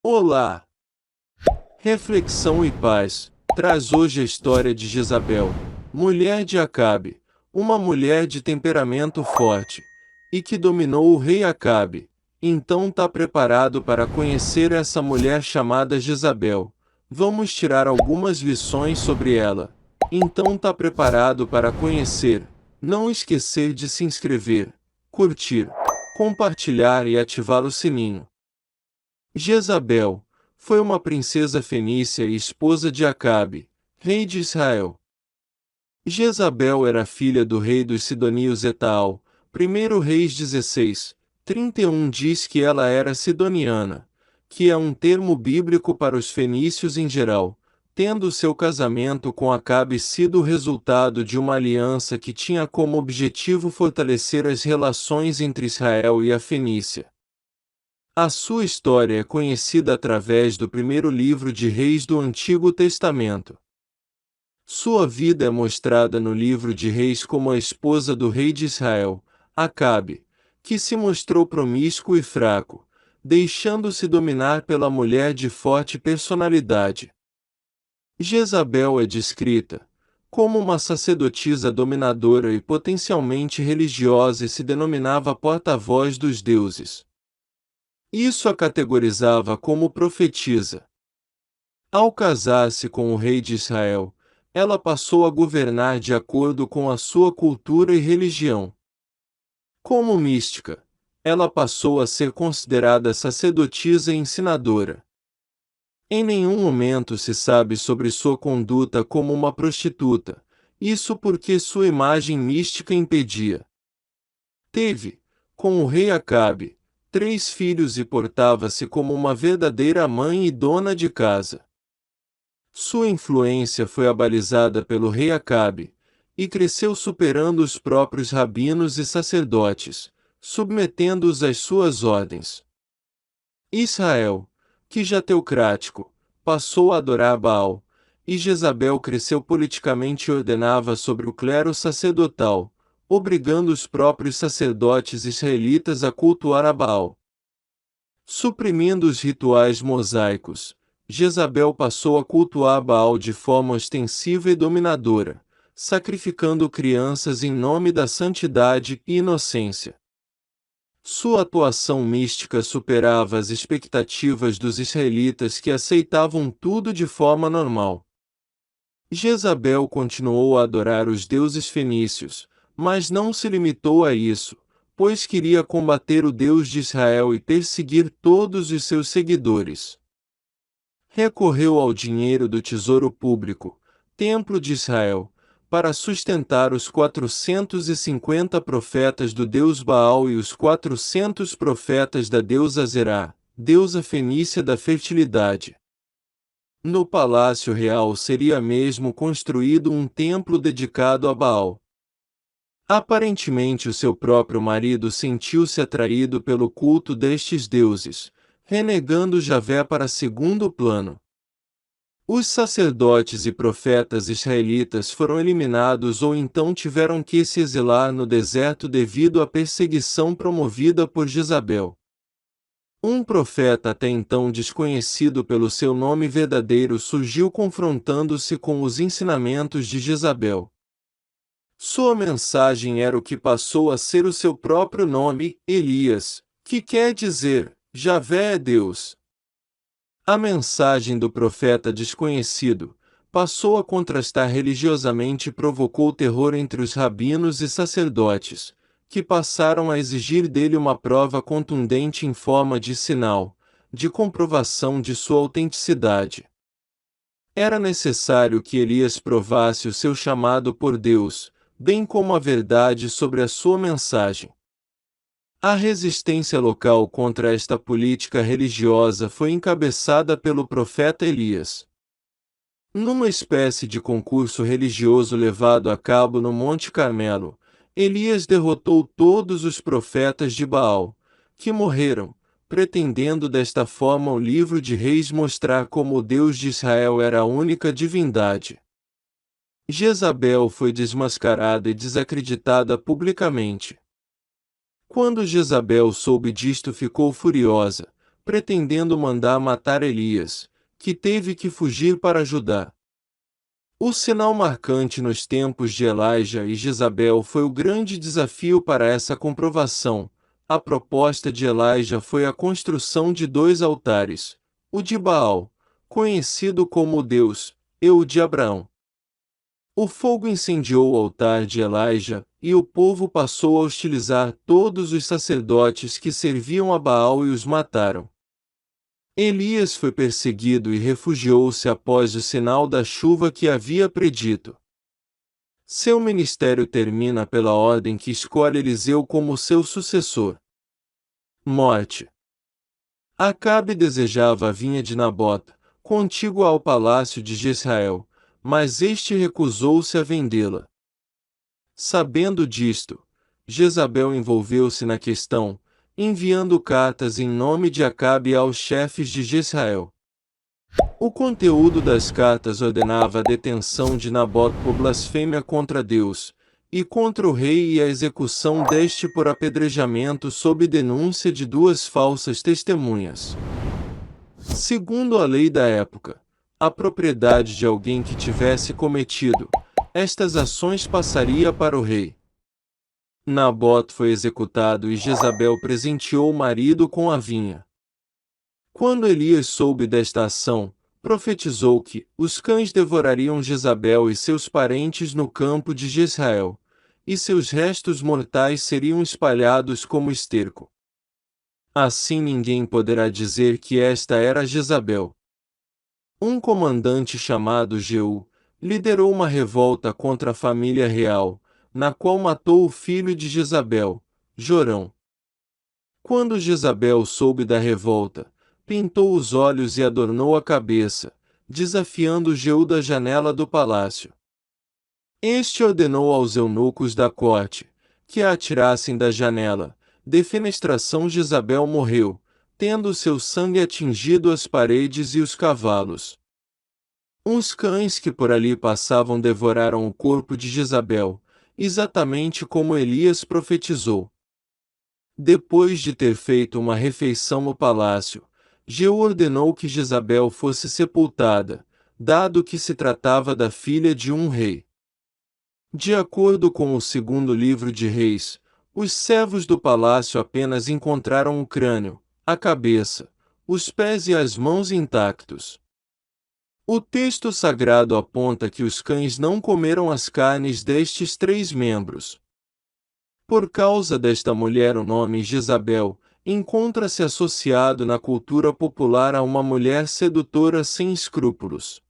Olá! Reflexão e paz. Traz hoje a história de Jezabel, mulher de Acabe, uma mulher de temperamento forte, e que dominou o rei Acabe. Então tá preparado para conhecer essa mulher chamada Jezabel. Vamos tirar algumas lições sobre ela. Então tá preparado para conhecer. Não esquecer de se inscrever, curtir, compartilhar e ativar o sininho. Jezabel foi uma princesa fenícia e esposa de Acabe, rei de Israel. Jezabel era filha do rei dos Sidonios Etaal. 1 Reis 16:31 diz que ela era sidoniana, que é um termo bíblico para os fenícios em geral, tendo seu casamento com Acabe sido o resultado de uma aliança que tinha como objetivo fortalecer as relações entre Israel e a Fenícia. A sua história é conhecida através do primeiro livro de Reis do Antigo Testamento. Sua vida é mostrada no livro de Reis como a esposa do rei de Israel, Acabe, que se mostrou promíscuo e fraco, deixando-se dominar pela mulher de forte personalidade. Jezabel é descrita como uma sacerdotisa dominadora e potencialmente religiosa e se denominava porta-voz dos deuses. Isso a categorizava como profetisa. Ao casar-se com o rei de Israel, ela passou a governar de acordo com a sua cultura e religião. Como mística, ela passou a ser considerada sacerdotisa e ensinadora. Em nenhum momento se sabe sobre sua conduta como uma prostituta, isso porque sua imagem mística impedia. Teve, com o rei Acabe, 3 filhos e portava-se como uma verdadeira mãe e dona de casa. Sua influência foi abalizada pelo rei Acabe, e cresceu superando os próprios rabinos e sacerdotes, submetendo-os às suas ordens. Israel, que já teocrático, passou a adorar Baal, e Jezabel cresceu politicamente e ordenava sobre o clero sacerdotal, obrigando os próprios sacerdotes israelitas a cultuar a Baal. Suprimindo os rituais mosaicos, Jezabel passou a cultuar Baal de forma ostensiva e dominadora, sacrificando crianças em nome da santidade e inocência. Sua atuação mística superava as expectativas dos israelitas que aceitavam tudo de forma normal. Jezabel continuou a adorar os deuses fenícios, mas não se limitou a isso, pois queria combater o Deus de Israel e perseguir todos os seus seguidores. Recorreu ao dinheiro do tesouro público, templo de Israel, para sustentar os 450 profetas do deus Baal e os 400 profetas da deusa Zerá, deusa fenícia da fertilidade. No palácio real seria mesmo construído um templo dedicado a Baal. Aparentemente o seu próprio marido sentiu-se atraído pelo culto destes deuses, renegando Javé para segundo plano. Os sacerdotes e profetas israelitas foram eliminados ou então tiveram que se exilar no deserto devido à perseguição promovida por Jezabel. Um profeta até então desconhecido pelo seu nome verdadeiro surgiu confrontando-se com os ensinamentos de Jezabel. Sua mensagem era o que passou a ser o seu próprio nome, Elias, que quer dizer, Javé é Deus. A mensagem do profeta desconhecido passou a contrastar religiosamente e provocou terror entre os rabinos e sacerdotes, que passaram a exigir dele uma prova contundente em forma de sinal, de comprovação de sua autenticidade. Era necessário que Elias provasse o seu chamado por Deus, bem como a verdade sobre a sua mensagem. A resistência local contra esta política religiosa foi encabeçada pelo profeta Elias. Numa espécie de concurso religioso levado a cabo no Monte Carmelo, Elias derrotou todos os profetas de Baal, que morreram, pretendendo desta forma o livro de Reis mostrar como o Deus de Israel era a única divindade. Jezabel foi desmascarada e desacreditada publicamente. Quando Jezabel soube disto ficou furiosa, pretendendo mandar matar Elias, que teve que fugir para Judá. O sinal marcante nos tempos de Elijah e Jezabel foi o grande desafio para essa comprovação. A proposta de Elijah foi a construção de 2 altares, o de Baal, conhecido como o Deus, e o de Abraão. O fogo incendiou o altar de Elijah, e o povo passou a hostilizar todos os sacerdotes que serviam a Baal e os mataram. Elias foi perseguido e refugiou-se após o sinal da chuva que havia predito. Seu ministério termina pela ordem que escolhe Eliseu como seu sucessor. Morte. Acabe desejava a vinha de Nabota, contígua ao palácio de Jezreel, mas este recusou-se a vendê-la. Sabendo disto, Jezabel envolveu-se na questão, enviando cartas em nome de Acabe aos chefes de Jezreel. O conteúdo das cartas ordenava a detenção de Nabote por blasfêmia contra Deus, e contra o rei e a execução deste por apedrejamento sob denúncia de 2 falsas testemunhas. Segundo a lei da época, a propriedade de alguém que tivesse cometido estas ações passaria para o rei. Nabote foi executado e Jezabel presenteou o marido com a vinha. Quando Elias soube desta ação, profetizou que os cães devorariam Jezabel e seus parentes no campo de Jezreel, e seus restos mortais seriam espalhados como esterco. Assim ninguém poderá dizer que esta era Jezabel. Um comandante chamado Jeú liderou uma revolta contra a família real, na qual matou o filho de Jezabel, Jorão. Quando Jezabel soube da revolta, pintou os olhos e adornou a cabeça, desafiando Jeú da janela do palácio. Este ordenou aos eunucos da corte que a atirassem da janela. Defenestração. Jezabel morreu, tendo seu sangue atingido as paredes e os cavalos. Uns cães que por ali passavam devoraram o corpo de Jezabel, exatamente como Elias profetizou. Depois de ter feito uma refeição no palácio, Jeú ordenou que Jezabel fosse sepultada, dado que se tratava da filha de um rei. De acordo com o segundo livro de Reis, os servos do palácio apenas encontraram o crânio, a cabeça, os pés e as mãos intactos. O texto sagrado aponta que os cães não comeram as carnes destes 3 membros. Por causa desta mulher, o nome Jezabel encontra-se associado na cultura popular a uma mulher sedutora sem escrúpulos.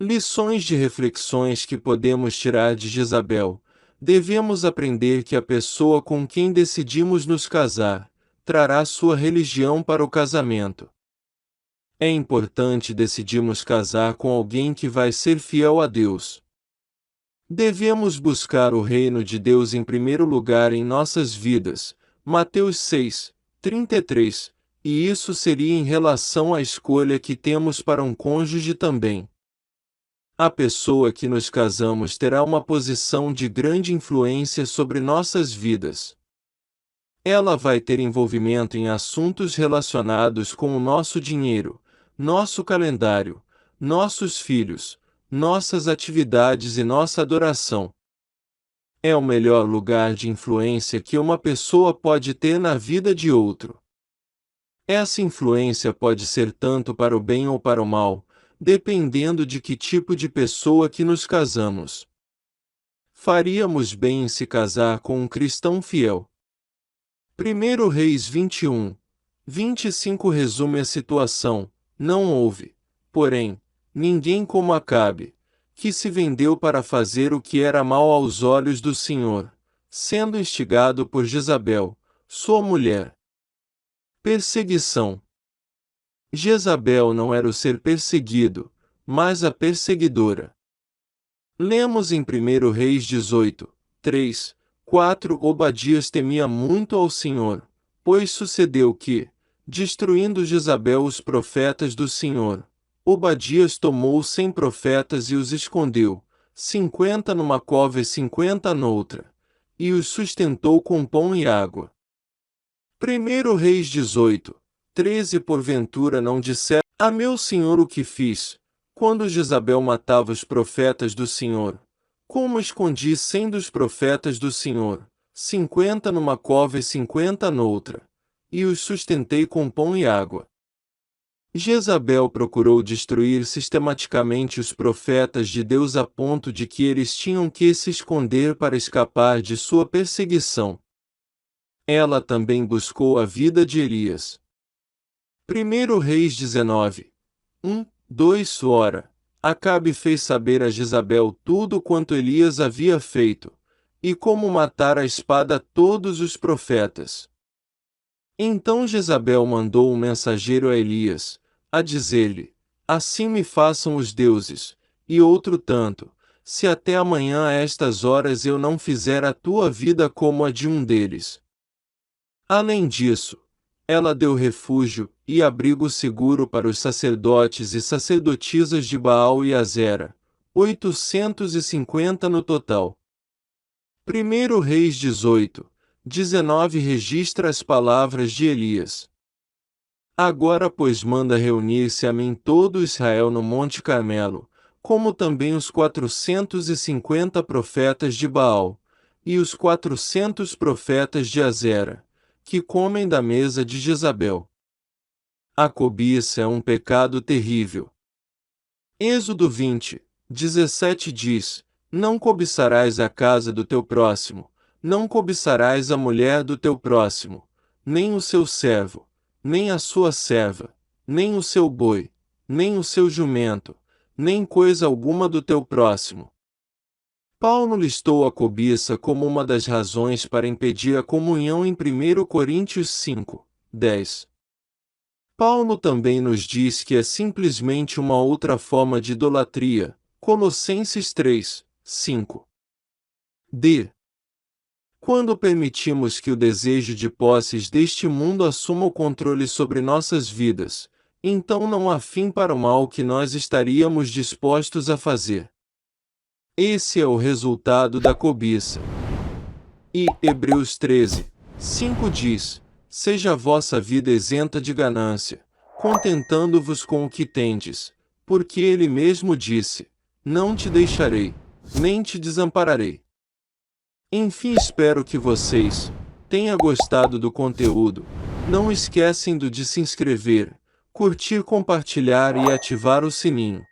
Lições de reflexões que podemos tirar de Jezabel. Devemos aprender que a pessoa com quem decidimos nos casar trará sua religião para o casamento. É importante decidirmos casar com alguém que vai ser fiel a Deus. Devemos buscar o reino de Deus em primeiro lugar em nossas vidas, Mateus 6, 33, e isso seria em relação à escolha que temos para um cônjuge também. A pessoa que nos casamos terá uma posição de grande influência sobre nossas vidas. Ela vai ter envolvimento em assuntos relacionados com o nosso dinheiro, nosso calendário, nossos filhos, nossas atividades e nossa adoração. É o melhor lugar de influência que uma pessoa pode ter na vida de outro. Essa influência pode ser tanto para o bem ou para o mal, dependendo de que tipo de pessoa que nos casamos. Faríamos bem em se casar com um cristão fiel. 1 Reis 21, 25 resume a situação. Não houve, porém, ninguém como Acabe, que se vendeu para fazer o que era mal aos olhos do Senhor, sendo instigado por Jezabel, sua mulher. Perseguição. Jezabel não era o ser perseguido, mas a perseguidora. Lemos em 1 Reis 18, 3, 4. Obadias temia muito ao Senhor, pois sucedeu que, destruindo Jezabel os profetas do Senhor, Obadias tomou 100 profetas e os escondeu, 50 numa cova e 50 noutra, e os sustentou com pão e água. 1 Reis 18, 13 Porventura não disseram a meu senhor o que fiz, quando Jezabel matava os profetas do Senhor? Como escondi 100 dos profetas do Senhor, 50 numa cova e 50 noutra, e os sustentei com pão e água. Jezabel procurou destruir sistematicamente os profetas de Deus a ponto de que eles tinham que se esconder para escapar de sua perseguição. Ela também buscou a vida de Elias. 1 Reis 19, 2 Ora, Acabe fez saber a Jezabel tudo quanto Elias havia feito, e como matar a espada todos os profetas. Então Jezabel mandou um mensageiro a Elias, a dizer-lhe: Assim me façam os deuses, e outro tanto, se até amanhã a estas horas eu não fizer a tua vida como a de um deles. Além disso, ela deu refúgio e abrigo seguro para os sacerdotes e sacerdotisas de Baal e Azera, 850 no total. 1 Reis 18, 19 registra as palavras de Elias. Agora pois manda reunir-se a mim todo Israel no Monte Carmelo, como também os 450 profetas de Baal, e os 400 profetas de Azera, que comem da mesa de Jezabel. A cobiça é um pecado terrível. Êxodo 20, 17 diz: Não cobiçarás a casa do teu próximo, não cobiçarás a mulher do teu próximo, nem o seu servo, nem a sua serva, nem o seu boi, nem o seu jumento, nem coisa alguma do teu próximo. Paulo listou a cobiça como uma das razões para impedir a comunhão em 1 Coríntios 5, 10. Paulo também nos diz que é simplesmente uma outra forma de idolatria, Colossenses 3, 5. D. Quando permitimos que o desejo de posses deste mundo assuma o controle sobre nossas vidas, então não há fim para o mal que nós estaríamos dispostos a fazer. Esse é o resultado da cobiça. E Hebreus 13, 5 diz: Seja a vossa vida isenta de ganância, contentando-vos com o que tendes, porque ele mesmo disse: Não te deixarei, nem te desampararei. Enfim, espero que vocês tenham gostado do conteúdo. Não esquecem de se inscrever, curtir, compartilhar e ativar o sininho.